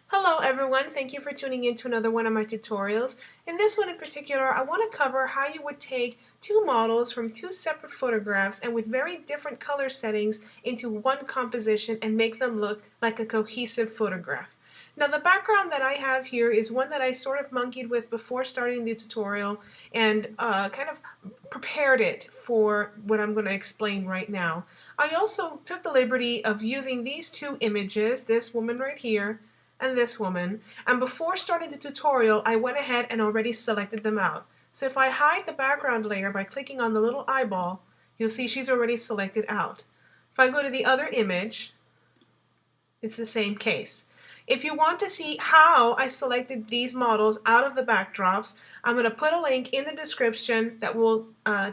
Hello everyone, thank you for tuning in to another one of my tutorials. In this one in particular, I want to cover how you would take two models from two separate photographs and with very different color settings into one composition and make them look like a cohesive photograph. Now the background that I have here is one that I sort of monkeyed with before starting the tutorial and kind of prepared it for what I'm going to explain right now. I also took the liberty of using these two images, this woman right here and this woman, and before starting the tutorial I went ahead and already selected them out. So if I hide the background layer by clicking on the little eyeball, you'll see she's already selected out. If I go to the other image, it's the same case. If you want to see how I selected these models out of the backdrops, I'm going to put a link in the description that will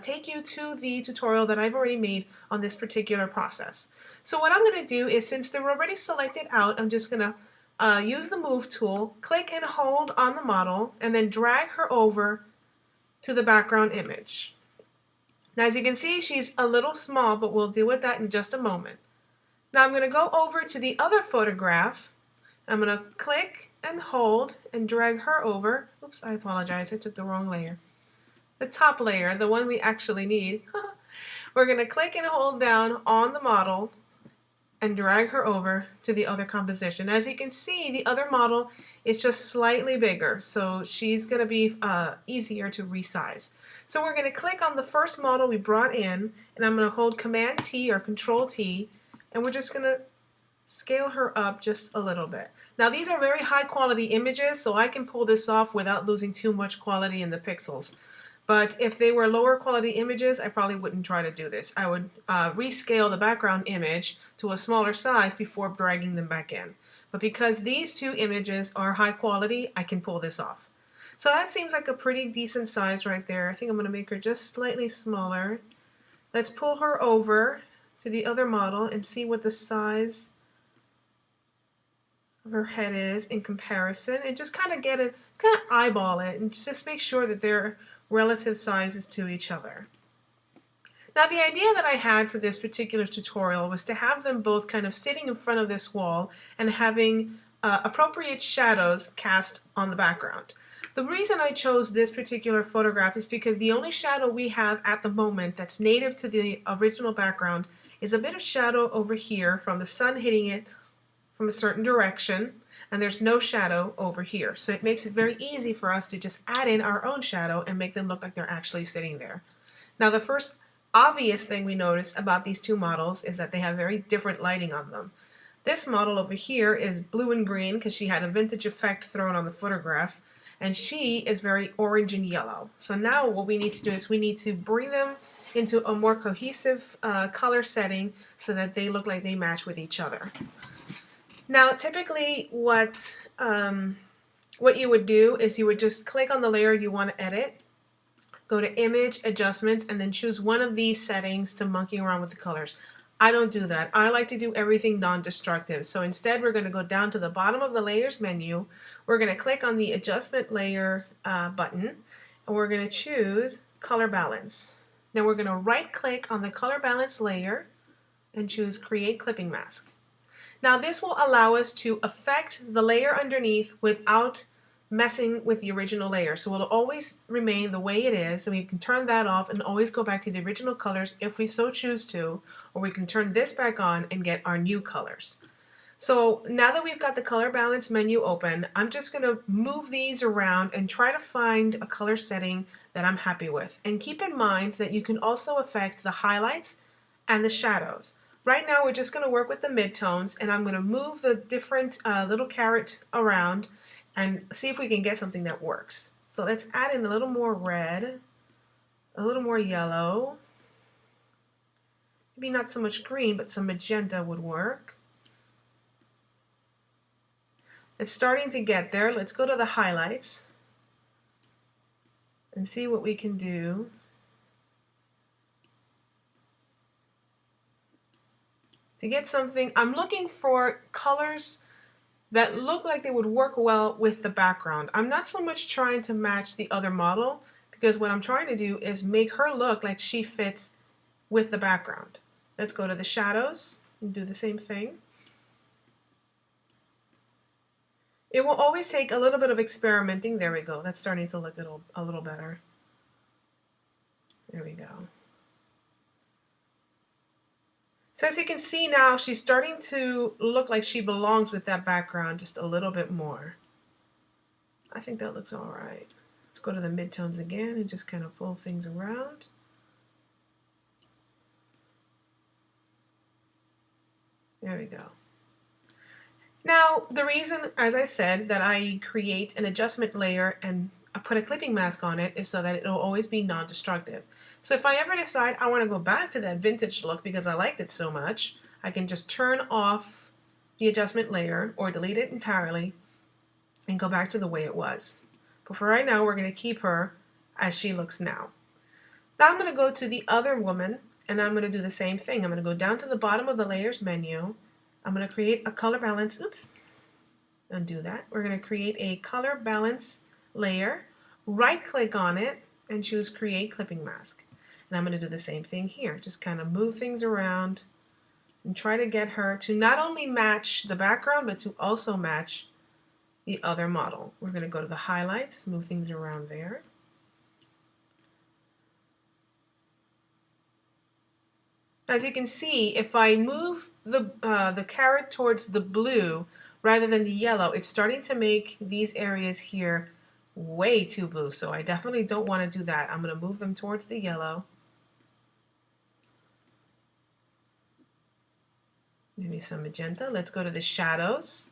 take you to the tutorial that I've already made on this particular process. So what I'm going to do is, since they're already selected out, I'm just going to use the move tool, click and hold on the model, and then drag her over to the background image. Now as you can see, she's a little small, but we'll deal with that in just a moment. Now I'm going to go over to the other photograph. I'm going to click and hold and drag her over. Oops, I apologize, I took the wrong layer. The top layer, the one we actually need. We're going to click and hold down on the model and drag her over to the other composition. As you can see, the other model is just slightly bigger, so she's going to be easier to resize. So we're going to click on the first model we brought in, and I'm going to hold Command T or Control T, and we're just going to scale her up just a little bit. Now these are very high quality images, so I can pull this off without losing too much quality in the pixels. But if they were lower quality images, I probably wouldn't try to do this. I would rescale the background image to a smaller size before dragging them back in. But because these two images are high quality, I can pull this off. So that seems like a pretty decent size right there. I think I'm going to make her just slightly smaller. Let's pull her over to the other model and see what the size of her head is in comparison, and just kind of eyeball it and just make sure that they're relative sizes to each other. Now the idea that I had for this particular tutorial was to have them both kind of sitting in front of this wall and having appropriate shadows cast on the background. The reason I chose this particular photograph is because the only shadow we have at the moment that's native to the original background is a bit of shadow over here from the sun hitting it from a certain direction, and there's no shadow over here. So it makes it very easy for us to just add in our own shadow and make them look like they're actually sitting there. Now the first obvious thing we notice about these two models is that they have very different lighting on them. This model over here is blue and green because she had a vintage effect thrown on the photograph, and she is very orange and yellow. So now what we need to do is we need to bring them into a more cohesive color setting so that they look like they match with each other. Now typically what you would do is you would just click on the layer you want to edit, go to Image, Adjustments, and then choose one of these settings to monkey around with the colors. I don't do that. I like to do everything non-destructive. So instead we're going to go down to the bottom of the Layers menu. We're going to click on the Adjustment Layer button, and we're going to choose Color Balance. Then we're going to right click on the Color Balance layer and choose Create Clipping Mask. Now this will allow us to affect the layer underneath without messing with the original layer. So it'll always remain the way it is, and we can turn that off and always go back to the original colors if we so choose to, or we can turn this back on and get our new colors. So now that we've got the color balance menu open, I'm just going to move these around and try to find a color setting that I'm happy with. And keep in mind that you can also affect the highlights and the shadows. Right now we're just going to work with the midtones, and I'm going to move the different little carrots around and see if we can get something that works. So let's add in a little more red, a little more yellow, maybe not so much green, but some magenta would work. It's starting to get there. Let's go to the highlights and see what we can do. To get something, I'm looking for colors that look like they would work well with the background. I'm not so much trying to match the other model, because what I'm trying to do is make her look like she fits with the background. Let's go to the shadows. and do the same thing. It will always take a little bit of experimenting. There we go. That's starting to look a little better. There we go. So as you can see now, she's starting to look like she belongs with that background just a little bit more. I think that looks all right. Let's go to the midtones again and just kind of pull things around. There we go. Now, the reason, as I said, that I create an adjustment layer and I put a clipping mask on it is so that it'll always be non-destructive. So if I ever decide I want to go back to that vintage look because I liked it so much, I can just turn off the adjustment layer or delete it entirely and go back to the way it was. But for right now, we're going to keep her as she looks now. Now I'm going to go to the other woman and I'm going to do the same thing. I'm going to go down to the bottom of the layers menu. I'm going to create a color balance. Oops. Undo that. We're going to create a color balance layer. Right click on it and choose create clipping mask. And I'm going to do the same thing here. Just kind of move things around and try to get her to not only match the background but to also match the other model. We're going to go to the highlights, move things around there. As you can see, if I move the carrot towards the blue rather than the yellow, it's starting to make these areas here way too blue. So I definitely don't want to do that. I'm going to move them towards the yellow. Maybe some magenta. Let's go to the shadows.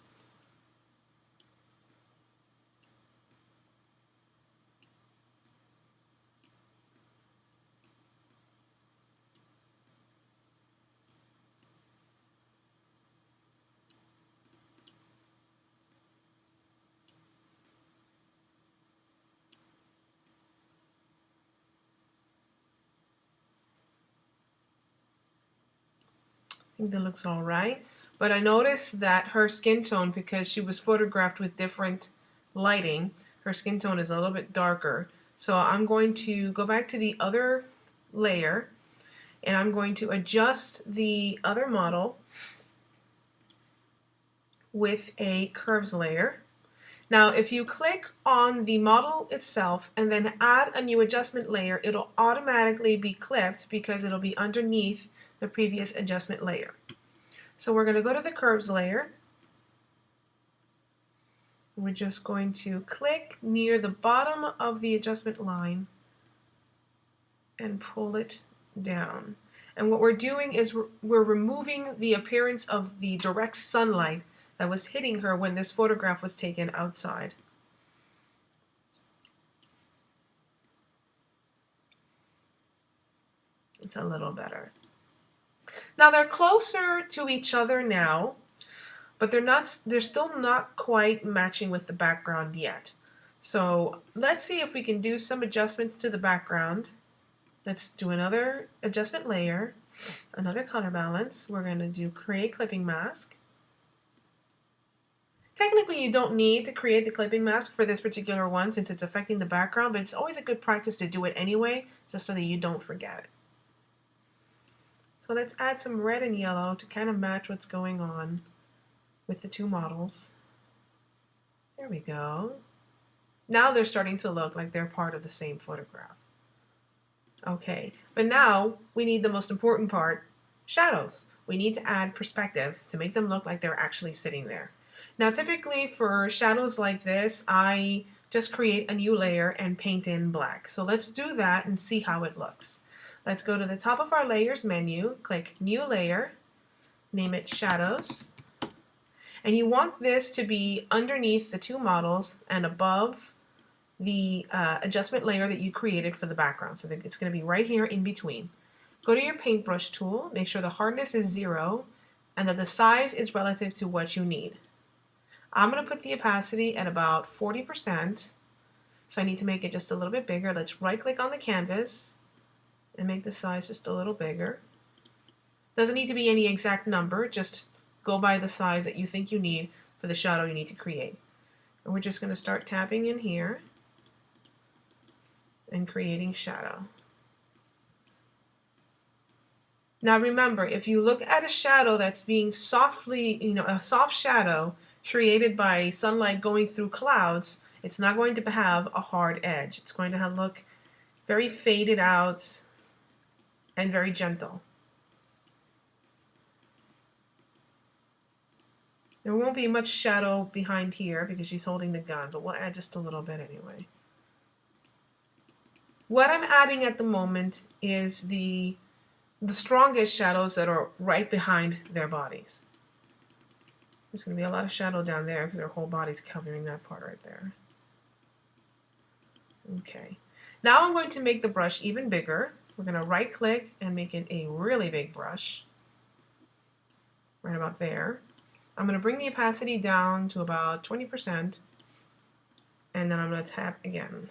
I think that looks all right. But I noticed that her skin tone, because she was photographed with different lighting, her skin tone is a little bit darker. So I'm going to go back to the other layer and I'm going to adjust the other model with a curves layer. Now, if you click on the model itself and then add a new adjustment layer, it'll automatically be clipped because it'll be underneath the previous adjustment layer. So we're going to go to the curves layer. We're just going to click near the bottom of the adjustment line and pull it down. And what we're doing is we're removing the appearance of the direct sunlight that was hitting her when this photograph was taken outside. It's a little better. Now they're closer to each other now, but they're still not quite matching with the background yet. So let's see if we can do some adjustments to the background. Let's do another adjustment layer, another color balance. We're going to do create clipping mask. Technically, you don't need to create the clipping mask for this particular one since it's affecting the background, but it's always a good practice to do it anyway, just so that you don't forget it. So let's add some red and yellow to kind of match what's going on with the two models. There we go. Now they're starting to look like they're part of the same photograph. Okay, but now we need the most important part, shadows. We need to add perspective to make them look like they're actually sitting there. Now typically for shadows like this, I just create a new layer and paint in black. So let's do that and see how it looks. Let's go to the top of our layers menu, click new layer, name it shadows. And you want this to be underneath the two models and above the adjustment layer that you created for the background. So it's going to be right here in between. Go to your paintbrush tool, make sure the hardness is 0 and that the size is relative to what you need. I'm going to put the opacity at about 40%, so I need to make it just a little bit bigger. Let's right click on the canvas and make the size just a little bigger. Doesn't need to be any exact number, just go by the size that you think you need for the shadow you need to create. And we're just going to start tapping in here and creating shadow. Now remember, if you look at a shadow that's being softly, a soft shadow created by sunlight going through clouds, it's not going to have a hard edge. It's going to look very faded out and very gentle. There won't be much shadow behind here because she's holding the gun, but we'll add just a little bit anyway. What I'm adding at the moment is the strongest shadows that are right behind their bodies. There's going to be a lot of shadow down there because their whole body's covering that part right there. Okay. Now I'm going to make the brush even bigger. We're going to right click and make it a really big brush. Right about there. I'm going to bring the opacity down to about 20%. And then I'm going to tap again.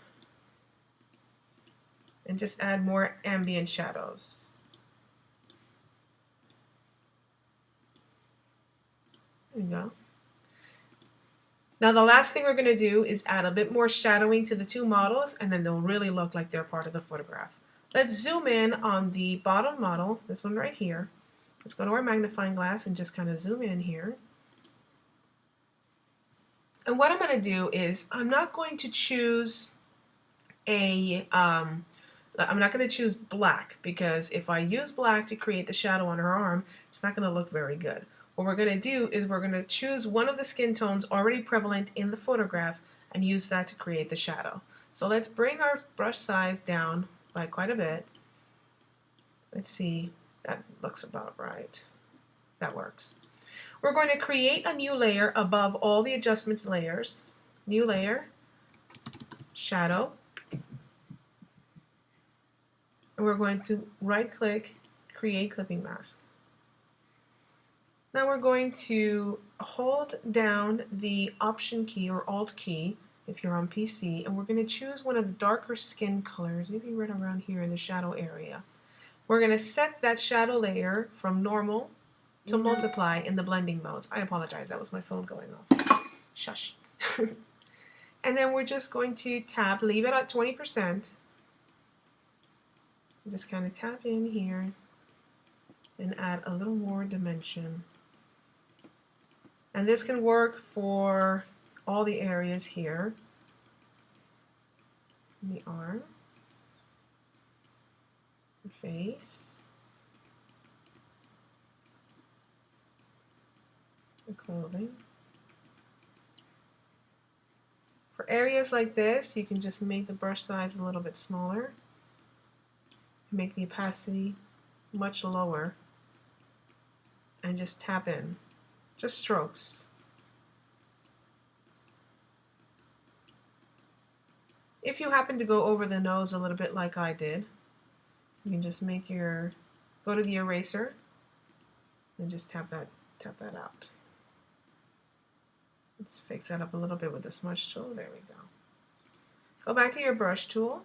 And just add more ambient shadows. There you go. Now the last thing we're going to do is add a bit more shadowing to the two models, and then they'll really look like they're part of the photograph. Let's zoom in on the bottom model, this one right here. Let's go to our magnifying glass and just kind of zoom in here. And what I'm going to do is I'm not going to choose I'm not going to choose black, because if I use black to create the shadow on her arm, it's not going to look very good. What we're going to do is we're going to choose one of the skin tones already prevalent in the photograph and use that to create the shadow. So let's bring our brush size down by quite a bit. Let's see, that looks about right. That works. We're going to create a new layer above all the adjustments layers. New layer, shadow. And we're going to right click, create clipping mask. Now we're going to hold down the Option key or Alt key if you're on PC, and we're going to choose one of the darker skin colors, maybe right around here in the shadow area. We're going to set that shadow layer from normal to multiply in the blending modes. I apologize, that was my phone going off. Shush. And then we're just going to tap, leave it at 20%. Just kind of tap in here and add a little more dimension. And this can work for all the areas here. The arm, the face, the clothing. For areas like this, you can just make the brush size a little bit smaller. Make the opacity much lower. And just tap in. Just strokes. If you happen to go over the nose a little bit like I did, you can just go to the eraser and just tap that out. Let's fix that up a little bit with the smudge tool. There we go. Go back to your brush tool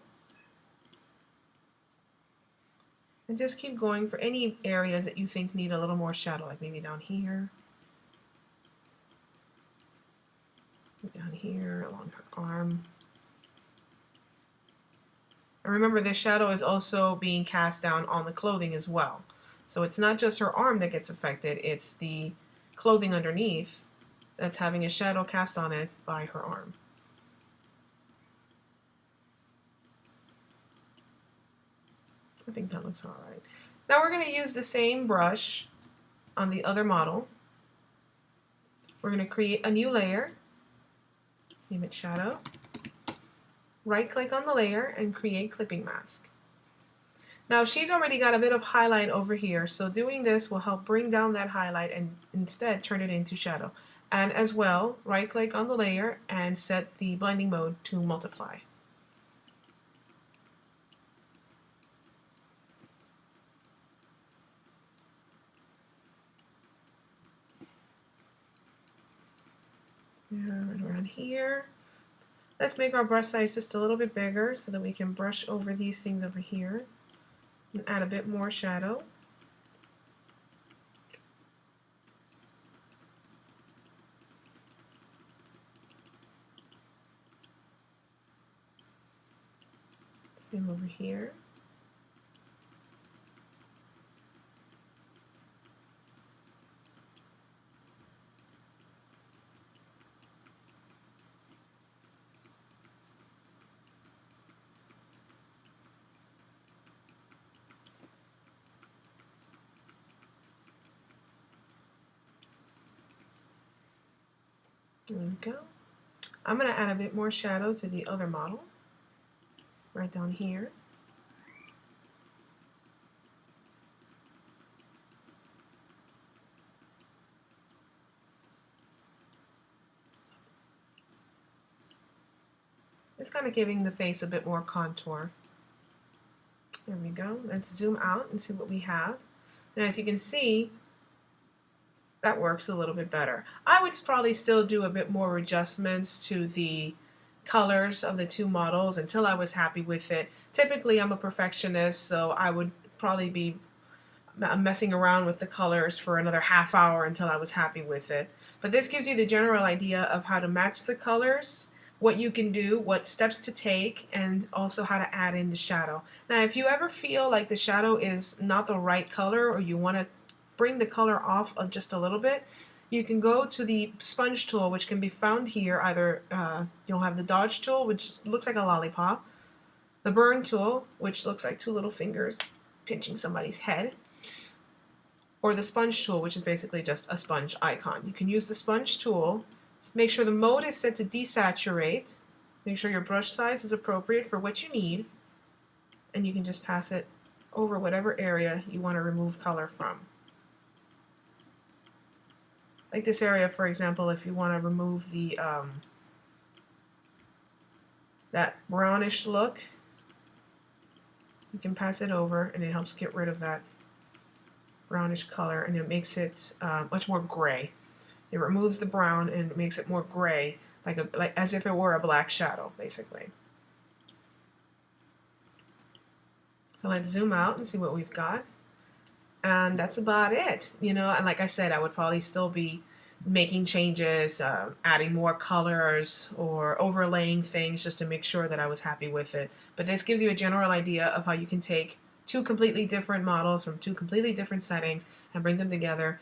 and just keep going for any areas that you think need a little more shadow, like maybe down here, along her arm. And remember, this shadow is also being cast down on the clothing as well. So it's not just her arm that gets affected, it's the clothing underneath that's having a shadow cast on it by her arm. I think that looks all right. Now we're going to use the same brush on the other model. We're going to create a new layer, name it shadow. Right click on the layer and create clipping mask. Now she's already got a bit of highlight over here, so doing this will help bring down that highlight and instead turn it into shadow. And as well, right click on the layer and set the blending mode to multiply. And right around here. Let's make our brush size just a little bit bigger so that we can brush over these things over here and add a bit more shadow. Same over here. There we go. I'm going to add a bit more shadow to the other model, right down here. Just kind of giving the face a bit more contour. There we go. Let's zoom out and see what we have. And as you can see, that works a little bit better. I would probably still do a bit more adjustments to the colors of the two models until I was happy with it. Typically, I'm a perfectionist, so I would probably be messing around with the colors for another half hour until I was happy with it. But this gives you the general idea of how to match the colors, what you can do, what steps to take, and also how to add in the shadow. Now, if you ever feel like the shadow is not the right color or you want to bring the color off just a little bit, you can go to the sponge tool, which can be found here. Either you'll have the dodge tool, which looks like a lollipop, the burn tool, which looks like two little fingers pinching somebody's head, or the sponge tool, which is basically just a sponge icon. You can use the sponge tool. Make sure the mode is set to desaturate. Make sure your brush size is appropriate for what you need, and you can just pass it over whatever area you want to remove color from. Like this area, for example, if you want to remove the that brownish look, you can pass it over, and it helps get rid of that brownish color, and it makes it much more gray. It removes the brown and makes it more gray, like as if it were a black shadow, basically. So let's zoom out and see what we've got. And that's about it, you know. And like I said, I would probably still be making changes, adding more colors or overlaying things just to make sure that I was happy with it. But this gives you a general idea of how you can take two completely different models from two completely different settings and bring them together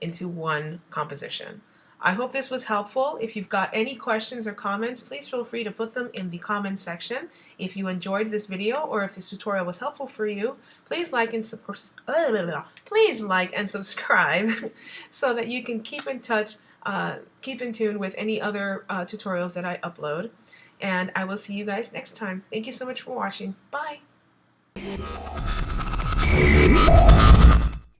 into one composition. I hope this was helpful. If you've got any questions or comments, please feel free to put them in the comments section. If you enjoyed this video or if this tutorial was helpful for you, please like and subscribe so that you can keep in touch, keep in tune with any other tutorials that I upload. And I will see you guys next time. Thank you so much for watching. Bye!